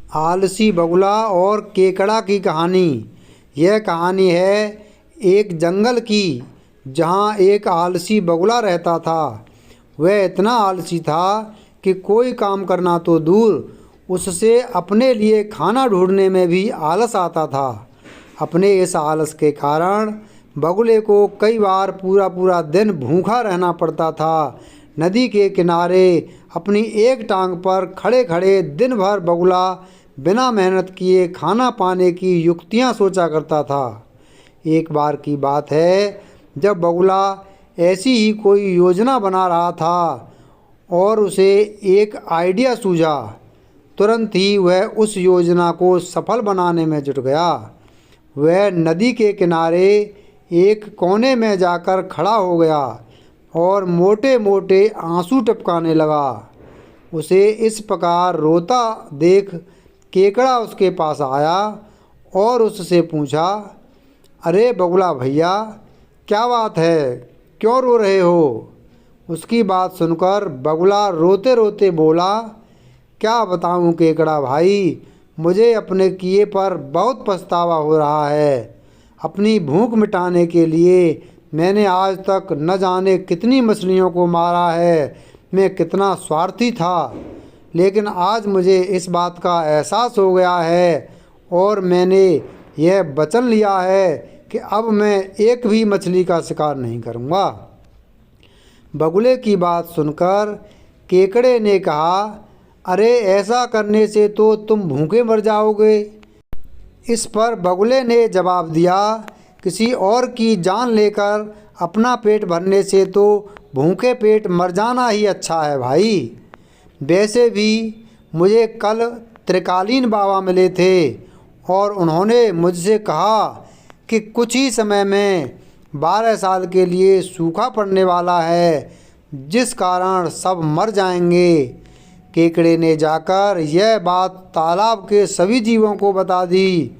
आलसी बगुला और केकड़ा की कहानी। यह कहानी है एक जंगल की, जहाँ एक आलसी बगुला रहता था। वह इतना आलसी था कि कोई काम करना तो दूर, उससे अपने लिए खाना ढूंढने में भी आलस आता था। अपने इस आलस के कारण बगुले को कई बार पूरा पूरा दिन भूखा रहना पड़ता था। नदी के किनारे अपनी एक टांग पर खड़े खड़े दिन भर बगुला बिना मेहनत किए खाना पाने की युक्तियां सोचा करता था। एक बार की बात है, जब बगुला ऐसी ही कोई योजना बना रहा था और उसे एक आइडिया सूझा। तुरंत ही वह उस योजना को सफल बनाने में जुट गया। वह नदी के किनारे एक कोने में जाकर खड़ा हो गया और मोटे मोटे आंसू टपकाने लगा। उसे इस प्रकार रोता देख केकड़ा उसके पास आया और उससे पूछा, अरे बगुला भैया, क्या बात है, क्यों रो रहे हो? उसकी बात सुनकर बगुला रोते रोते बोला, क्या बताऊं केकड़ा भाई, मुझे अपने किए पर बहुत पछतावा हो रहा है। अपनी भूख मिटाने के लिए मैंने आज तक न जाने कितनी मछलियों को मारा है। मैं कितना स्वार्थी था, लेकिन आज मुझे इस बात का एहसास हो गया है और मैंने यह वचन लिया है कि अब मैं एक भी मछली का शिकार नहीं करूँगा। बगुले की बात सुनकर केकड़े ने कहा, अरे ऐसा करने से तो तुम भूखे मर जाओगे। इस पर बगुले ने जवाब दिया, किसी और की जान लेकर अपना पेट भरने से तो भूखे पेट मर जाना ही अच्छा है भाई। वैसे भी मुझे कल त्रिकालीन बाबा मिले थे और उन्होंने मुझसे कहा कि कुछ ही समय में 12 साल के लिए सूखा पड़ने वाला है, जिस कारण सब मर जाएंगे। केकड़े ने जाकर यह बात तालाब के सभी जीवों को बता दी।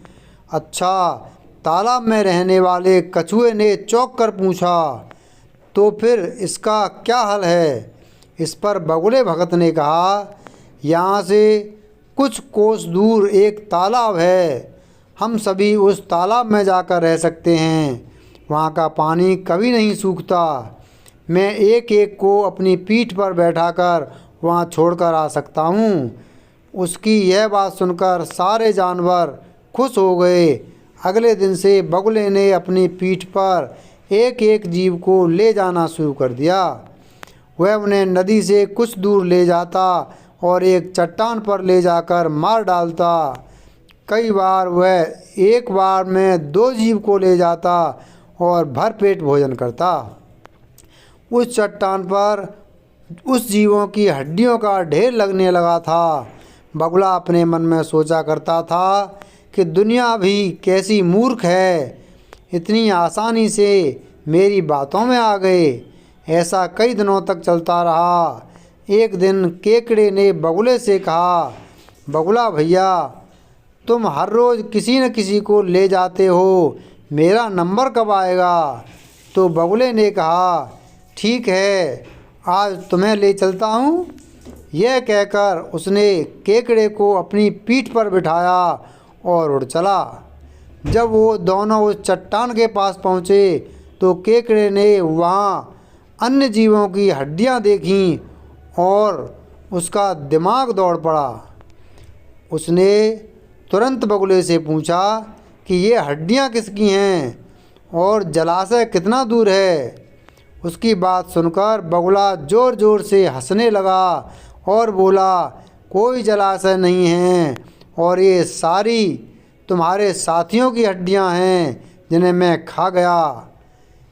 अच्छा, तालाब में रहने वाले कछुए ने चौंक कर पूछा, तो फिर इसका क्या हल है? इस पर बगुले भगत ने कहा, यहाँ से कुछ कोस दूर एक तालाब है, हम सभी उस तालाब में जाकर रह सकते हैं। वहाँ का पानी कभी नहीं सूखता। मैं एक एक को अपनी पीठ पर बैठाकर वहाँ छोड़कर आ सकता हूँ। उसकी यह बात सुनकर सारे जानवर खुश हो गए। अगले दिन से बगुले ने अपनी पीठ पर एक एक जीव को ले जाना शुरू कर दिया। वह उन्हें नदी से कुछ दूर ले जाता और एक चट्टान पर ले जाकर मार डालता। कई बार वह एक बार में 2 जीव को ले जाता और भरपेट भोजन करता। उस चट्टान पर उस जीवों की हड्डियों का ढेर लगने लगा था। बगुला अपने मन में सोचा करता था कि दुनिया भी कैसी मूर्ख है, इतनी आसानी से मेरी बातों में आ गए। ऐसा कई दिनों तक चलता रहा। एक दिन केकड़े ने बगुले से कहा, बगुला भैया, तुम हर रोज़ किसी न किसी को ले जाते हो, मेरा नंबर कब आएगा? तो बगुले ने कहा, ठीक है, आज तुम्हें ले चलता हूँ। यह कहकर उसने केकड़े को अपनी पीठ पर बिठाया और उड़ चला। जब वो दोनों उस चट्टान के पास पहुँचे तो केकड़े ने वहाँ अन्य जीवों की हड्डियाँ देखीं और उसका दिमाग दौड़ पड़ा। उसने तुरंत बगुले से पूछा कि ये हड्डियाँ किसकी हैं और जलाशय कितना दूर है? उसकी बात सुनकर बगुला ज़ोर ज़ोर से हंसने लगा और बोला, कोई जलाशय नहीं है और ये सारी तुम्हारे साथियों की हड्डियां हैं जिन्हें मैं खा गया।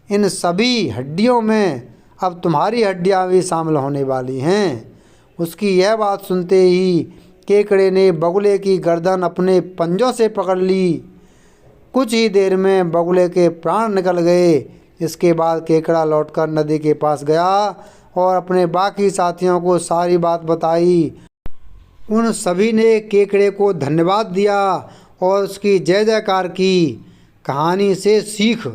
इन सभी हड्डियों में अब तुम्हारी हड्डियां भी शामिल होने वाली हैं। उसकी यह बात सुनते ही केकड़े ने बगुले की गर्दन अपने पंजों से पकड़ ली। कुछ ही देर में बगुले के प्राण निकल गए। इसके बाद केकड़ा लौटकर नदी के पास गया और अपने बाकी साथियों को सारी बात बताई। उन सभी ने केकड़े को धन्यवाद दिया और उसकी जय जयकार की। कहानी से सीख।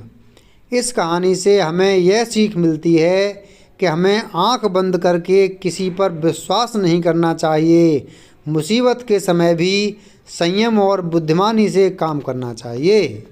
इस कहानी से हमें यह सीख मिलती है कि हमें आंख बंद करके किसी पर विश्वास नहीं करना चाहिए। मुसीबत के समय भी संयम और बुद्धिमानी से काम करना चाहिए।